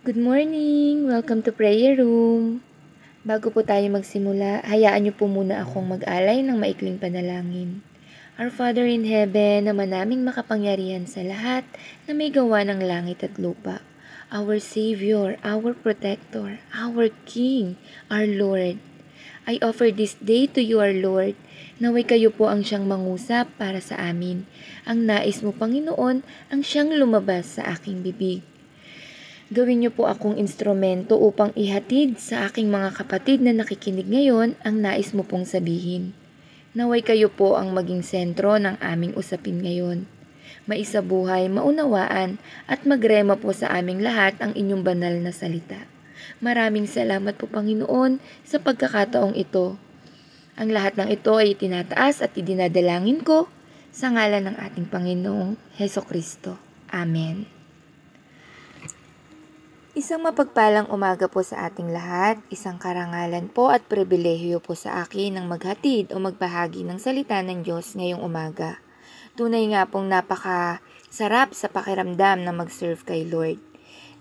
Good morning! Welcome to Prayer Room! Bago po tayo magsimula, hayaan niyo po muna akong mag-alay ng maikling panalangin. Our Father in Heaven, naman naming makapangyarihan sa lahat na may gawa ng langit at lupa. Our Savior, our Protector, our King, our Lord. I offer this day to you, our Lord. Naway kayo po ang siyang mangusap para sa amin. Ang nais mo, Panginoon, ang siyang lumabas sa aking bibig. Gawin niyo po akong instrumento upang ihatid sa aking mga kapatid na nakikinig ngayon ang nais mo pong sabihin. Naway kayo po ang maging sentro ng aming usapin ngayon. Maisabuhay, maunawaan at magrema po sa aming lahat ang inyong banal na salita. Maraming salamat po Panginoon sa pagkakataong ito. Ang lahat ng ito ay itinataas at idinadalangin ko sa ngalan ng ating Panginoong Heso Kristo. Amen. Isang mapagpalang umaga po sa ating lahat, isang karangalan po at pribilehiyo po sa akin ang maghatid o magbahagi ng salita ng Diyos ngayong umaga. Tunay nga pong napakasarap sa pakiramdam na mag-serve kay Lord.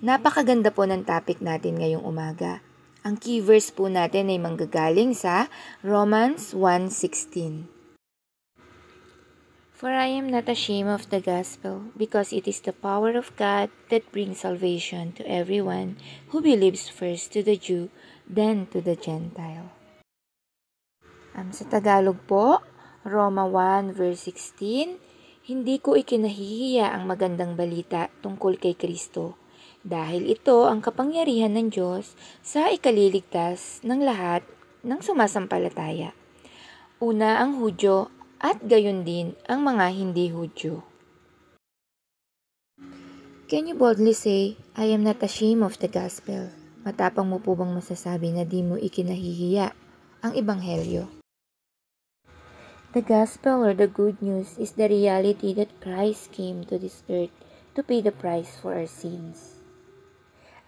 Napakaganda po ng topic natin ngayong umaga. Ang key verse po natin ay manggagaling sa Romans 1:16. For I am not ashamed of the gospel, because it is the power of God that brings salvation to everyone who believes, first to the Jew, then to the Gentile. Sa Tagalog po, Roma 1 verse 16, hindi ko ikinahihiya ang magandang balita tungkol kay Kristo, dahil ito ang kapangyarihan ng Diyos sa ikaliligtas ng lahat ng sumasampalataya. Una ang Hudyo, at gayon din ang mga hindi Hudyo. Can you boldly say, I am not ashamed of the gospel? Matapang mo po bang masasabi na di mo ikinahihiya ang ebanghelyo? The gospel or the good news is the reality that Christ came to this earth to pay the price for our sins.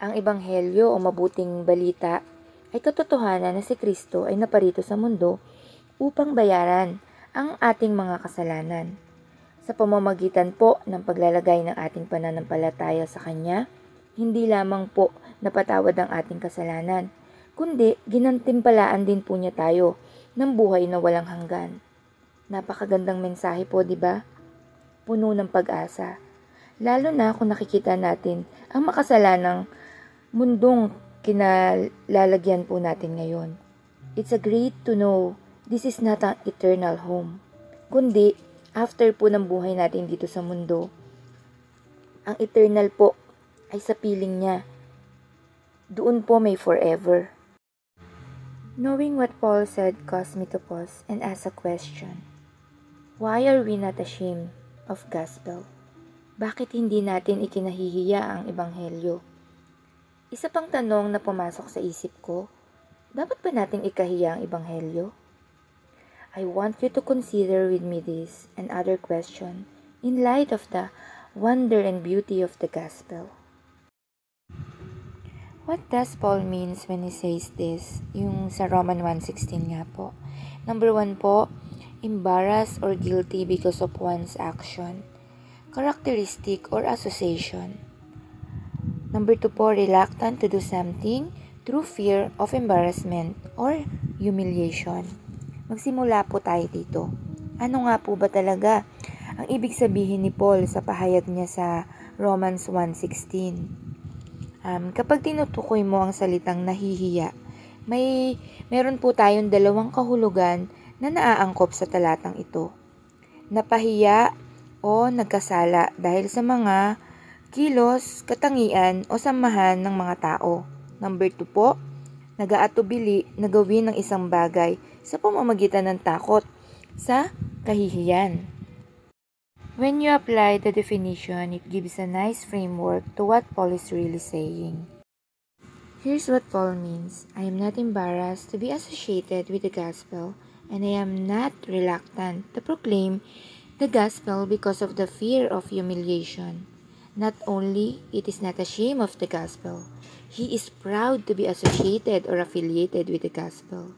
Ang ebanghelyo o mabuting balita ay katotohanan na si Kristo ay naparito sa mundo upang bayaran ang ating mga kasalanan. Sa pamamagitan po ng paglalagay ng ating pananampalataya sa Kanya, hindi lamang po napatawad ang ating kasalanan, kundi ginantimpalaan din po niya tayo ng buhay na walang hanggan. Napakagandang mensahe po, di ba? Puno ng pag-asa. Lalo na kung nakikita natin ang makasalanang mundong kinalalagyan po natin ngayon. It's a great to know this is not an eternal home, kundi after po ng buhay natin dito sa mundo, ang eternal po ay sa piling niya. Doon po may forever. Knowing what Paul said caused me to pause and ask a question. Why are we not ashamed of gospel? Bakit hindi natin ikinahihiya ang ebanghelyo? Isa pang tanong na pumasok sa isip ko, dapat ba nating ikahiya ang ebanghelyo? I want you to consider with me this and other question in light of the wonder and beauty of the gospel. What does Paul means when he says this? Yung sa Roman 1:16 nga po. Number 1 po, embarrassed or guilty because of one's action, characteristic or association. Number 2 po, reluctant to do something through fear of embarrassment or humiliation. Magsimula po tayo dito. Ano nga po ba talaga ang ibig sabihin ni Paul sa pahayag niya sa Romans 1:16? Kapag tinutukoy mo ang salitang nahihiya, meron po tayong dalawang kahulugan na naaangkop sa talatang ito. Napahiya o nagkasala dahil sa mga kilos, katangian o samahan ng mga tao. Number 2 po, nag-aatubili na gawin ng isang bagay sa pamamagitan ng takot sa kahihiyan. When you apply the definition, it gives a nice framework to what Paul is really saying. Here's what Paul means. I am not embarrassed to be associated with the gospel, and I am not reluctant to proclaim the gospel because of the fear of humiliation. Not only it is not ashamed of the gospel, he is proud to be associated or affiliated with the gospel.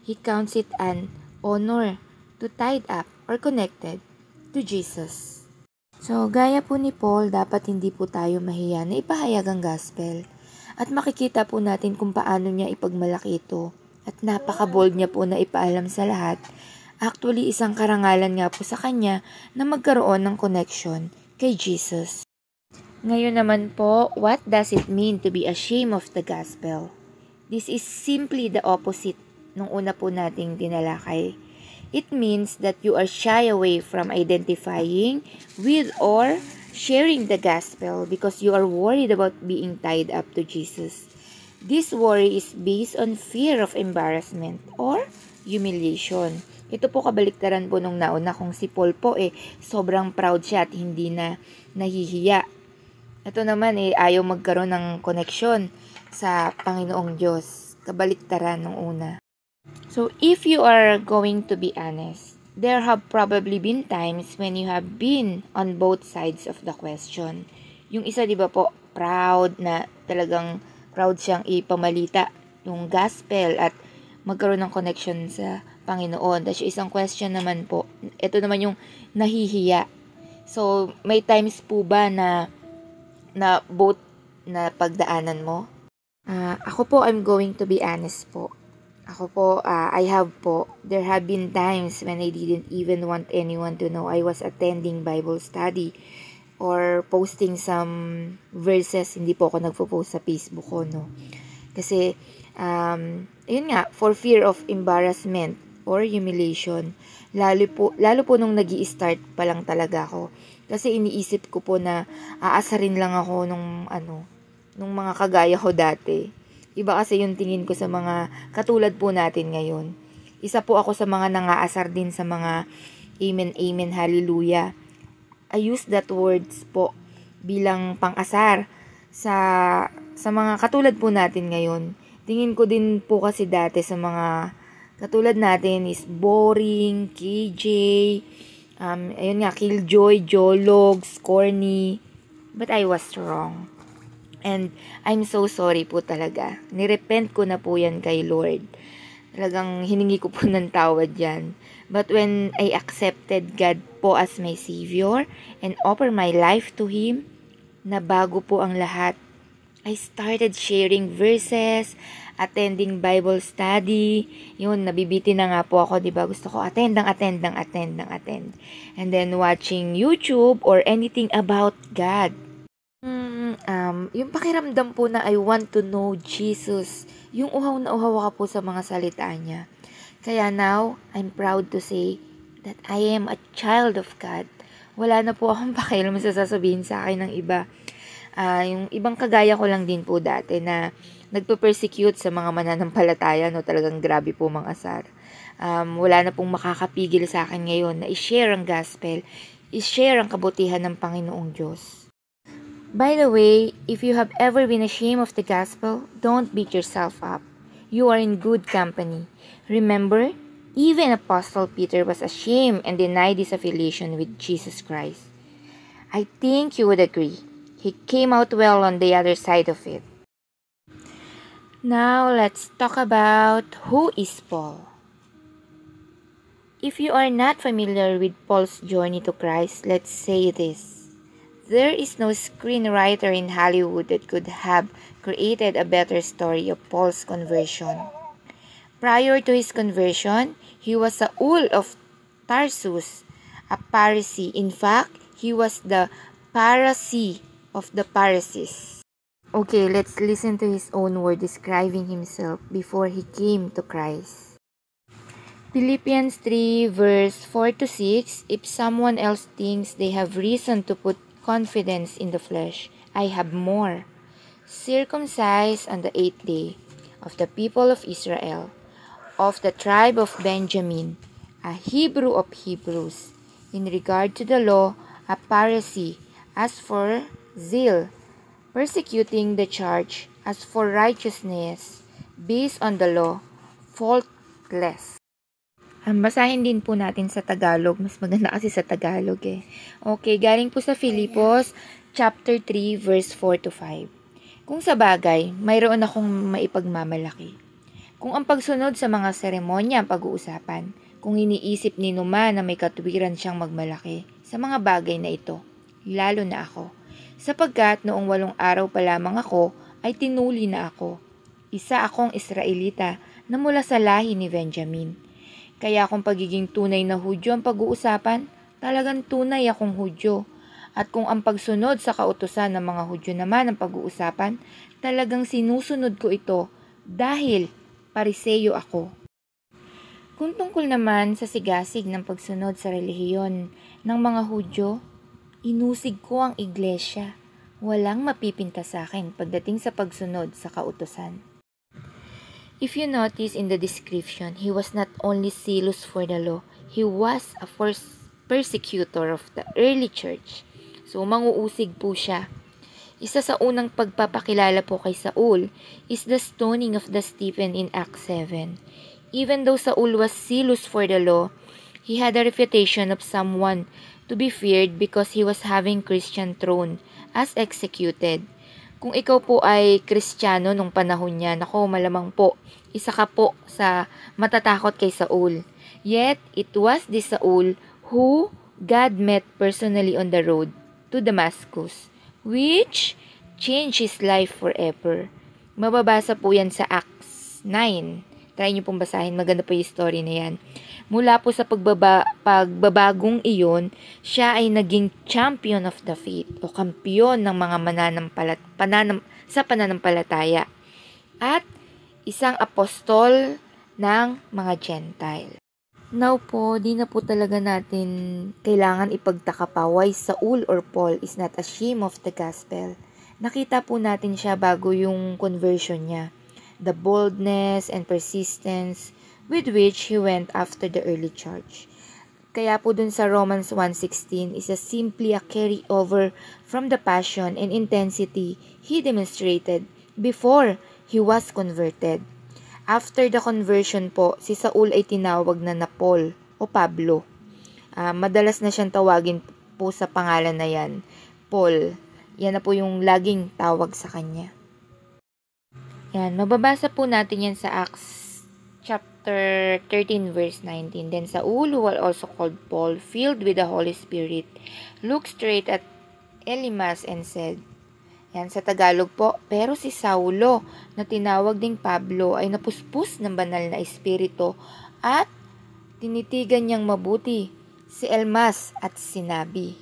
He counts it an honor to tied up or connected to Jesus. So, gaya po ni Paul, dapat hindi po tayo mahiya na ipahayag ang gospel. At makikita po natin kung paano niya ipagmalaki ito. At napaka-bold niya po na ipaalam sa lahat. Actually, isang karangalan nga po sa kanya na magkaroon ng connection kay Jesus. Ngayon naman po, what does it mean to be ashamed of the gospel? This is simply the opposite nung una po nating dinalakay. It means that you are shy away from identifying with or sharing the gospel because you are worried about being tied up to Jesus. This worry is based on fear of embarrassment or humiliation. Ito po kabaliktaran po nung nauna kung si Paul po sobrang proud siya at hindi na nahihiya. Ito naman ayaw magkaroon ng connection sa Panginoong Diyos. Kabaliktaran nung una. So if you are going to be honest, there have probably been times when you have been on both sides of the question. Yung isa, di ba po, proud na talagang proud siyang ipamalita yung gospel at magkaroon ng connection sa Panginoon. Tapos yung isang question naman po, ito naman yung nahihiya. So, may times po ba na both na pagdaanan mo? Ako po, I'm going to be honest po. Ako po, there have been times when I didn't even want anyone to know I was attending Bible study or posting some verses. Hindi po ako nagpo-post sa Facebook ko, no? Kasi, yun nga, for fear of embarrassment or humiliation, lalo po nung nag-i-start pa lang talaga ako. Kasi iniisip ko po na aasarin lang ako nung mga kagaya ko dati. Iba kasi yung tingin ko sa mga katulad po natin ngayon. Isa po ako sa mga nangaasar din sa mga amen, amen, hallelujah. I use that words po bilang pang-asar sa mga katulad po natin ngayon. Tingin ko din po kasi dati sa mga katulad natin is boring, KJ, ayun nga, killjoy, jologs, corny. But I was wrong. And I'm so sorry po talaga. Nirepent ko na po yan kay Lord. Talagang hiningi ko po ng tawad yan. But when I accepted God po as my Savior and offer my life to Him, nabago po ang lahat. I started sharing verses, attending Bible study. Yun, nabibiti na nga po ako, di ba? Gusto ko attend. And then watching YouTube or anything about God. Yung pakiramdam po na I want to know Jesus. Yung uhaw na uhaw ako po sa mga salita niya. Kaya now, I'm proud to say that I am a child of God. Wala na po akong pakialam sa sasabihin sa akin ng iba. Yung ibang kagaya ko lang din po dati na nagpo-persecute sa mga mananampalataya, no, talagang grabe po mga asar. Wala na pong makakapigil sa akin ngayon na i-share ang gospel, i-share ang kabutihan ng Panginoong Diyos. By the way, if you have ever been ashamed of the gospel, don't beat yourself up. You are in good company. Remember, even Apostle Peter was ashamed and denied his affiliation with Jesus Christ. I think you would agree. He came out well on the other side of it. Now, let's talk about who is Paul. If you are not familiar with Paul's journey to Christ, let's say this. There is no screenwriter in Hollywood that could have created a better story of Paul's conversion. Prior to his conversion, he was Saul of Tarsus, a Pharisee. In fact, he was the Pharisee of the Pharisees. Okay, let's listen to his own word describing himself before he came to Christ. Philippians 3 verse 4 to 6, if someone else thinks they have reason to put confidence in the flesh, I have more. Circumcised on the 8th day, of the people of Israel, of the tribe of Benjamin, a Hebrew of Hebrews, in regard to the law, a Pharisee, as for zeal, persecuting the church, as for righteousness, based on the law, faultless. Basahin din po natin sa Tagalog. Mas maganda kasi sa Tagalog eh. Okay, galing po sa Filipos, chapter 3, verse 4 to 5. Kung sa bagay, mayroon akong maipagmamalaki. Kung ang pagsunod sa mga seremonya ang pag-uusapan, kung iniisip ni Numa na may katuwiran siyang magmalaki sa mga bagay na ito, lalo na ako. Sapagkat noong 8 araw pa lamang ako ay tinuli na ako. Isa akong Israelita na mula sa lahi ni Benjamin. Kaya kung pagiging tunay na Hudyo ang pag-uusapan, talagang tunay akong Hudyo. At kung ang pagsunod sa kautusan ng mga Hudyo naman ang pag-uusapan, talagang sinusunod ko ito dahil Pariseyo ako. Kung tungkol naman sa sigasig ng pagsunod sa relihiyon ng mga Hudyo, inusig ko ang iglesia. Walang mapipinta sa akin pagdating sa pagsunod sa kautusan. If you notice in the description, he was not only zealous for the law, he was a persecutor of the early church. So, manguusig po siya. Isa sa unang pagpapakilala po kay Saul is the stoning of the Stephen in Acts 7. Even though Saul was zealous for the law, he had a reputation of someone to be feared because he was having Christian thrown as executed. Kung ikaw po ay Kristiyano nung panahon niya, nako malamang po, isa ka po sa matatakot kay Saul. Yet, it was this Saul who God met personally on the road to Damascus, which changed his life forever. Mababasa po yan sa Acts 9. Try niyo pong basahin, maganda po yung story na yan. Mula po sa pagbabagong iyon, siya ay naging champion of the faith o kampiyon ng mga sa pananampalataya at isang apostol ng mga Gentile. Now po, di na po talaga natin kailangan ipagtaka pa why Saul or Paul is not ashamed of the gospel. Nakita po natin siya bago yung conversion niya. The boldness and persistence with which he went after the early church. Kaya po dun sa Romans 1:16 is simply a carryover from the passion and intensity he demonstrated before he was converted. After the conversion po, si Saul ay tinawag na Paul o Pablo. Madalas na siyang tawagin po sa pangalan na yan, Paul. Yan na po yung laging tawag sa kanya. Yan, mababasa po natin yan sa Acts chapter 13 verse 19. Then Saul, who was also called Paul, filled with the Holy Spirit, looked straight at Elymas and said, yan sa Tagalog po, pero si Saulo na tinawag ding Pablo ay napuspos ng banal na espiritu at tinitigan niyang mabuti si Elmas at sinabi.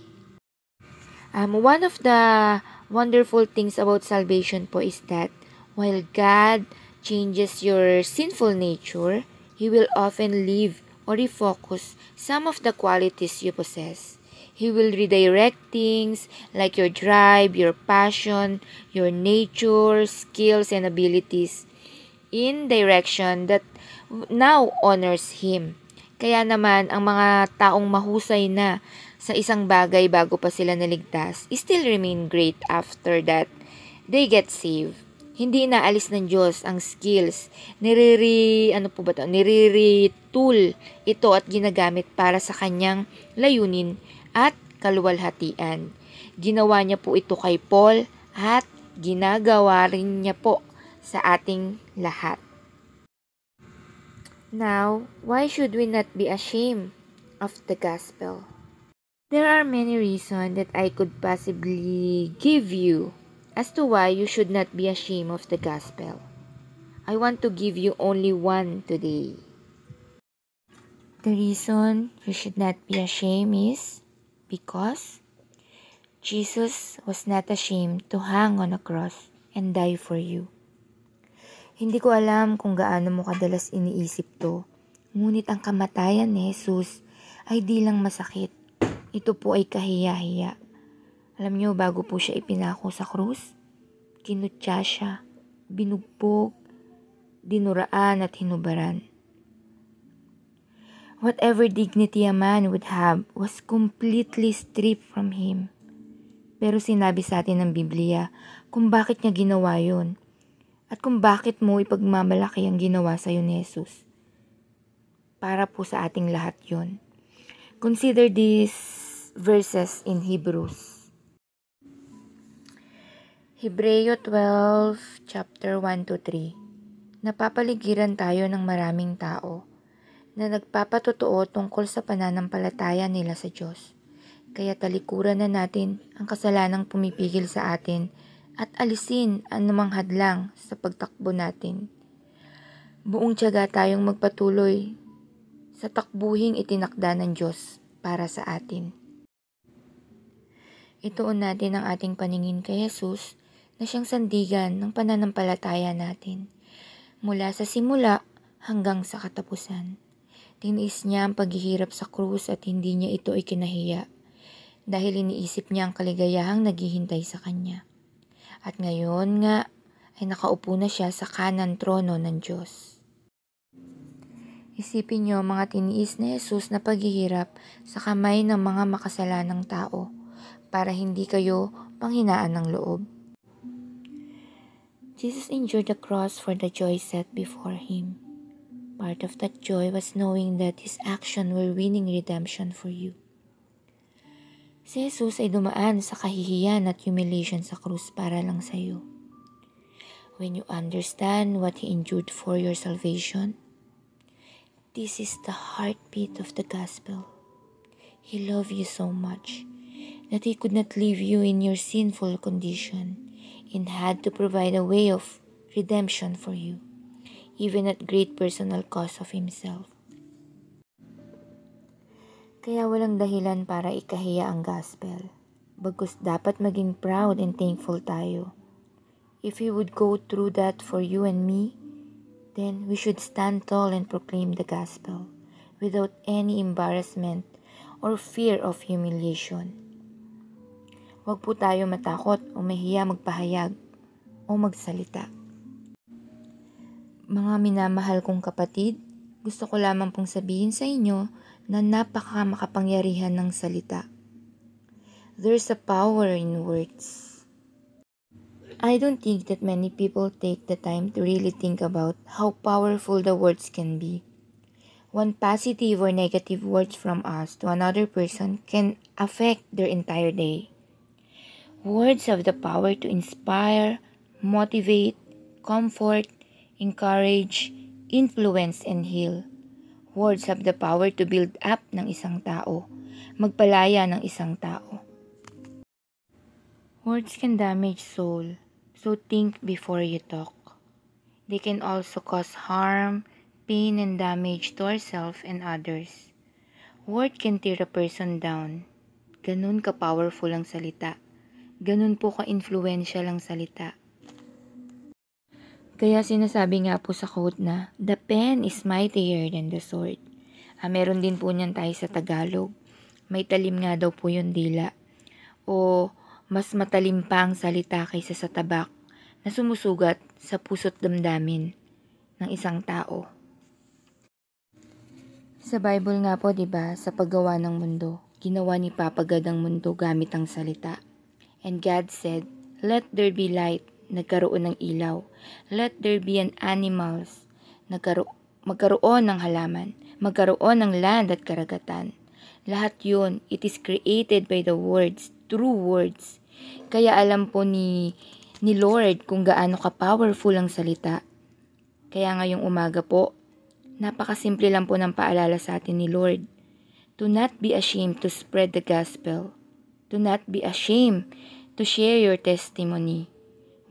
One of the wonderful things about salvation po is that while God changes your sinful nature, He will often leave or refocus some of the qualities you possess. He will redirect things like your drive, your passion, your nature, skills, and abilities in direction that now honors Him. Kaya naman, ang mga taong mahusay na sa isang bagay bago pa sila naligtas, still remain great after that they get saved. Hindi inaalis ng Diyos ang skills. Niritool ito at ginagamit para sa kanyang layunin at kaluwalhatian. Ginawa niya po ito kay Paul at ginagawa rin niya po sa ating lahat. Now, why should we not be ashamed of the gospel? There are many reasons that I could possibly give you as to why you should not be ashamed of the gospel. I want to give you only one today. The reason you should not be ashamed is because Jesus was not ashamed to hang on a cross and die for you. Hindi ko alam kung gaano mo kadalas iniisip to, ngunit ang kamatayan ni Jesus ay di lang masakit. Ito po ay kahiya-hiya. Alam niyo, bago po siya ipinako sa krus, kinutya siya, binugbog, dinuraan at hinubaran. Whatever dignity a man would have was completely stripped from him. Pero sinabi sa atin ng Biblia kung bakit niya ginawa yon at kung bakit mo ipagmamalaki ang ginawa sa iyo ni Jesus. Para po sa ating lahat yon. Consider these verses in Hebrews. Hebreo 12, chapter 1-3. Napapaligiran tayo ng maraming tao na nagpapatotoo tungkol sa pananampalataya nila sa Diyos. Kaya talikuran na natin ang kasalanang pumipigil sa atin at alisin anumang hadlang sa pagtakbo natin. Buong tiyaga tayong magpatuloy sa takbuhing itinakda ng Diyos para sa atin. Ituon natin ang ating paningin kay Jesus na siyang sandigan ng pananampalataya natin. Mula sa simula hanggang sa katapusan. Tiniis niya ang paghihirap sa krus at hindi niya ito ikinahiya dahil iniisip niya ang kaligayahang naghihintay sa kanya. At ngayon nga ay nakaupo na siya sa kanan trono ng Diyos. Isipin niyo mga tiniis na Jesus na paghihirap sa kamay ng mga makasalanang tao para hindi kayo panghinaan ng loob. Jesus endured the cross for the joy set before him. Part of that joy was knowing that his action were winning redemption for you. Si Jesus ay dumaan sa kahihiyan at humiliation sa krus para lang sa iyo. When you understand what he endured for your salvation, this is the heartbeat of the gospel. He loved you so much that he could not leave you in your sinful condition and had to provide a way of redemption for you, even at great personal cost of himself. Kaya walang dahilan para ikahiya ang gospel. Bagkus dapat maging proud and thankful tayo. If he would go through that for you and me, then we should stand tall and proclaim the gospel without any embarrassment or fear of humiliation. Huwag po tayo matakot o mahiya magpahayag o magsalita. Mga minamahal kong kapatid, gusto ko lamang pong sabihin sa inyo na napakamakapangyarihan ng salita. There's a power in words. I don't think that many people take the time to really think about how powerful the words can be. One positive or negative words from us to another person can affect their entire day. Words have the power to inspire, motivate, comfort, encourage, influence, and heal. Words have the power to build up ng isang tao, magpalaya ng isang tao. Words can damage soul, so think before you talk. They can also cause harm, pain, and damage to ourselves and others. Word can tear a person down. Ganun ka-powerful ang salita. Ganun po ka-influential ang salita. Kaya sinasabi nga po sa quote na, the pen is mightier than the sword. Meron din po niyan tayo sa Tagalog. May talim nga daw po yung dila. O mas matalim pa ang salita kaysa sa tabak na sumusugat sa puso't damdamin ng isang tao. Sa Bible nga po, 'di ba, sa paggawa ng mundo, ginawa ni Papa God ang mundo gamit ang salita. And God said, "Let there be light." Nagkaroon ng ilaw. Let there be an animals. Magkaroon ng halaman. Magkaroon ng land at karagatan. Lahat yun, it is created by the words, through words. Kaya alam po ni Lord kung gaano ka-powerful ang salita. Kaya ngayong umaga po, napakasimple lang po ng paalala sa atin ni Lord. Do not be ashamed to spread the gospel. Do not be ashamed to share your testimony.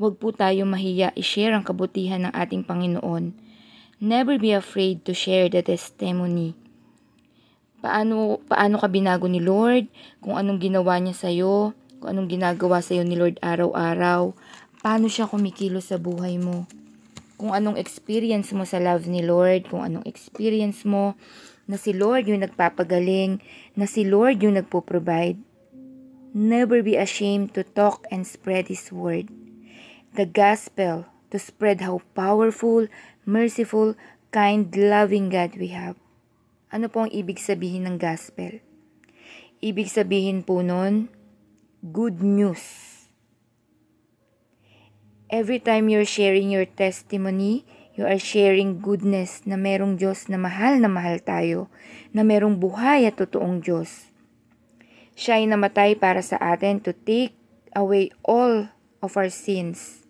Huwag po tayo mahiya i-share ang kabutihan ng ating Panginoon. Never be afraid to share the testimony. Paano ka binago ni Lord? Kung anong ginawa niya sa'yo? Kung anong ginagawa sa'yo ni Lord araw-araw? Paano siya kumikilos sa buhay mo? Kung anong experience mo sa love ni Lord? Kung anong experience mo na si Lord yung nagpapagaling? Na si Lord yung nagpo-provide? Never be ashamed to talk and spread His word. The gospel, to spread how powerful, merciful, kind, loving God we have. Ano po ang ibig sabihin ng gospel? Ibig sabihin po nun, good news. Every time you're sharing your testimony, you are sharing goodness na merong Diyos na mahal tayo, na merong buhay at totoong Diyos. Siya ay namatay para sa atin to take away all of our sins,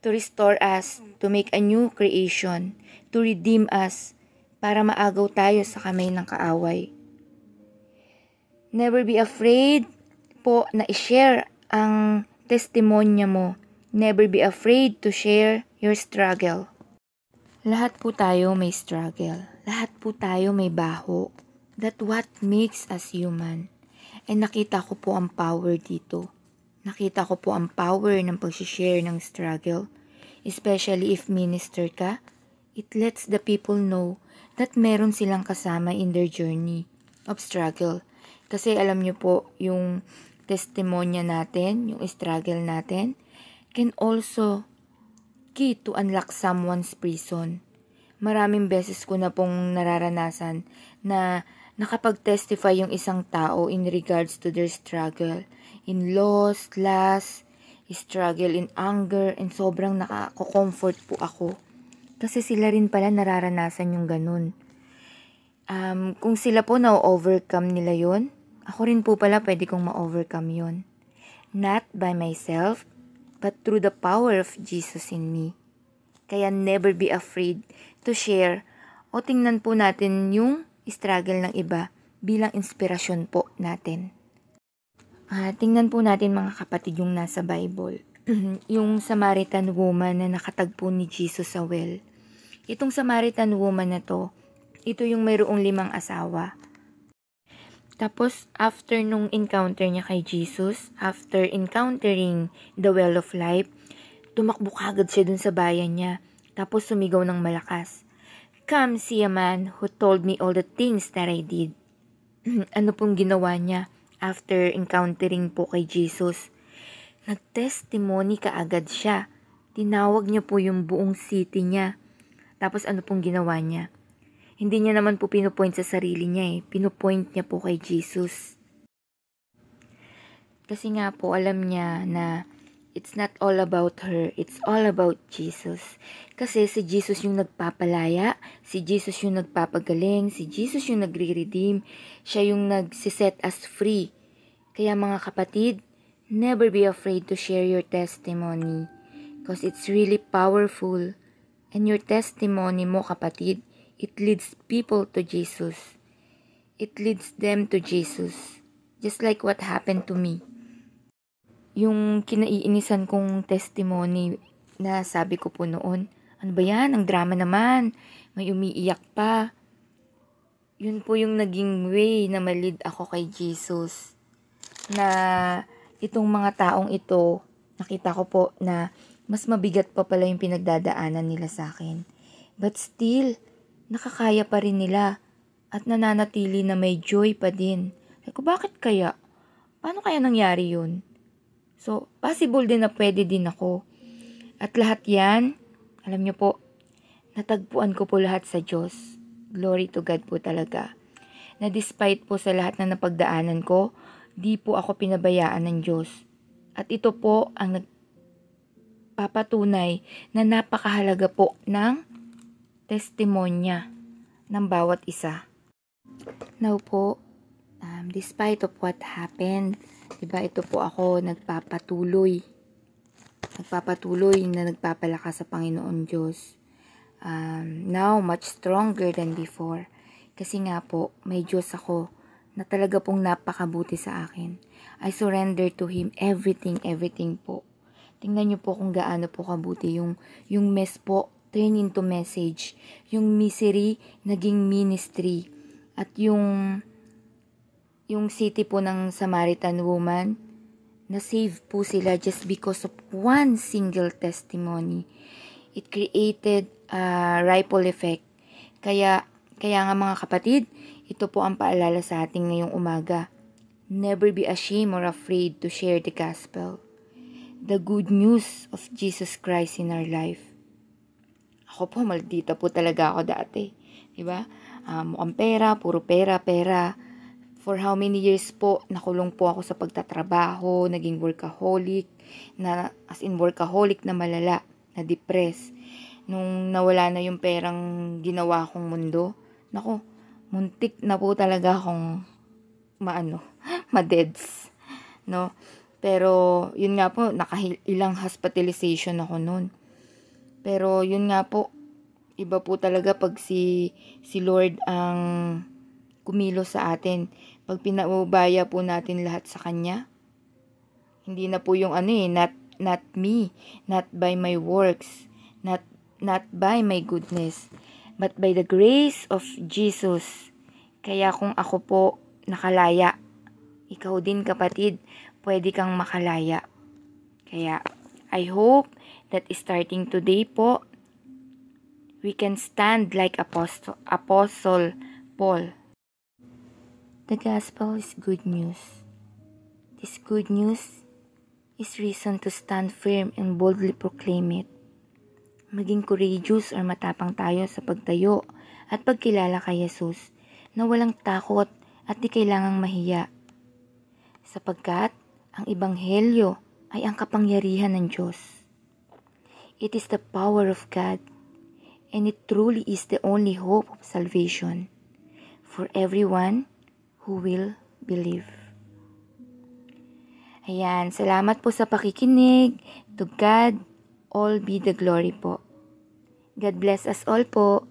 to restore us, to make a new creation, to redeem us, para maagaw tayo sa kamay ng kaaway. Never be afraid po na i-share ang testimonya mo. Never be afraid to share your struggle. Lahat po tayo may struggle. Lahat po tayo may baho. That's what makes us human. And nakita ko po ang power dito. Nakita ko po ang power ng pag-share ng struggle. Especially if minister ka, it lets the people know that meron silang kasama in their journey of struggle. Kasi alam nyo po, yung testimonya natin, yung struggle natin, can also key to unlock someone's prison. Maraming beses ko na pong nararanasan na nakapag-testify yung isang tao in regards to their struggle. In loss, struggle in anger, and sobrang nakako-comfort po ako. Kasi sila rin pala nararanasan yung ganun. Kung sila po na-overcome nila yun, ako rin po pala pwede kong ma-overcome yun. Not by myself, but through the power of Jesus in me. Kaya never be afraid to share o tingnan po natin yung struggle ng iba bilang inspirasyon po natin. Tingnan po natin mga kapatid yung nasa Bible. Yung Samaritan woman na nakatagpo ni Jesus sa well. Itong Samaritan woman na to, ito yung mayroong 5 asawa. Tapos, after nung encounter niya kay Jesus, after encountering the well of life, tumakbo kagad siya dun sa bayan niya. Tapos sumigaw ng malakas. Come see a man who told me all the things that I did. Ano pong ginawa niya after encountering po kay Jesus? Nag-testimony kaagad siya. Tinawag niya po yung buong city niya. Tapos ano pong ginawa niya? Hindi niya naman po pinupoint sa sarili niya Pinupoint niya po kay Jesus. Kasi nga po alam niya na it's not all about her. It's all about Jesus. Kasi si Jesus yung nagpapalaya. Si Jesus yung nagpapagaling. Si Jesus yung nagre-redeem. Siya yung nagsiset us free. Kaya mga kapatid, never be afraid to share your testimony. Because it's really powerful. And your testimony mo kapatid, it leads people to Jesus. It leads them to Jesus. Just like what happened to me. Yung kinaiinisan kong testimony na sabi ko po noon, ano ba yan? Ang drama naman. May umiiyak pa. Yun po yung naging way na malid ako kay Jesus. Na itong mga taong ito, nakita ko po na mas mabigat pa pala yung pinagdadaanan nila sa akin. But still, nakakaya pa rin nila at nananatili na may joy pa din. Sabi ko, bakit kaya? Paano kaya nangyari yun? So, possible din na pwede din ako. At lahat yan, alam nyo po, natagpuan ko po lahat sa Diyos. Glory to God po talaga. Na despite po sa lahat na napagdaanan ko, di po ako pinabayaan ng Diyos. At ito po ang nagpapatunay na napakahalaga po ng testimonya ng bawat isa. Now po, despite of what happened, diba ito po ako nagpapatuloy na nagpapalakas sa Panginoon Diyos. Now, much stronger than before. Kasi nga po, may Diyos ako na talaga pong napakabuti sa akin. I surrender to Him everything po. Tingnan niyo po kung gaano po kabuti yung mess po, turn into message. Yung misery, naging ministry. At yung city po ng Samaritan woman, na-save po sila just because of one single testimony. It created a ripple effect. Kaya nga mga kapatid, ito po ang paalala sa ating ngayong umaga. Never be ashamed or afraid to share the gospel. The good news of Jesus Christ in our life. Ako po, maldita po talaga ako dati. Diba? Mukhang pera, puro pera. For how many years po, nakulong po ako sa pagtatrabaho, naging workaholic, as in workaholic na malala, na depressed. Nung nawala na yung perang ginawa kong mundo, naku, muntik na po talaga akong madeds. No? Pero, yun nga po, ilang hospitalization ako nun. Pero, yun nga po, iba po talaga pag si Lord ang kumilos sa atin. Pag pinaubaya po natin lahat sa Kanya, Hindi na po yung not me, not by my works, not by my goodness, but by the grace of Jesus. Kaya kung ako po nakalaya, ikaw din kapatid, pwede kang makalaya. Kaya I hope that starting today po, we can stand like Apostle Paul. The gospel is good news. This good news is reason to stand firm and boldly proclaim it. Maging courageous or matapang tayo sa pagtayo at pagkilala kay Jesus na walang takot at di kailangang mahiya. Sapagkat ang Ebanghelyo ay ang kapangyarihan ng Diyos. It is the power of God, and it truly is the only hope of salvation for everyone who will believe. Ayan, salamat po sa pakikinig. To God all be the glory po. God bless us all po.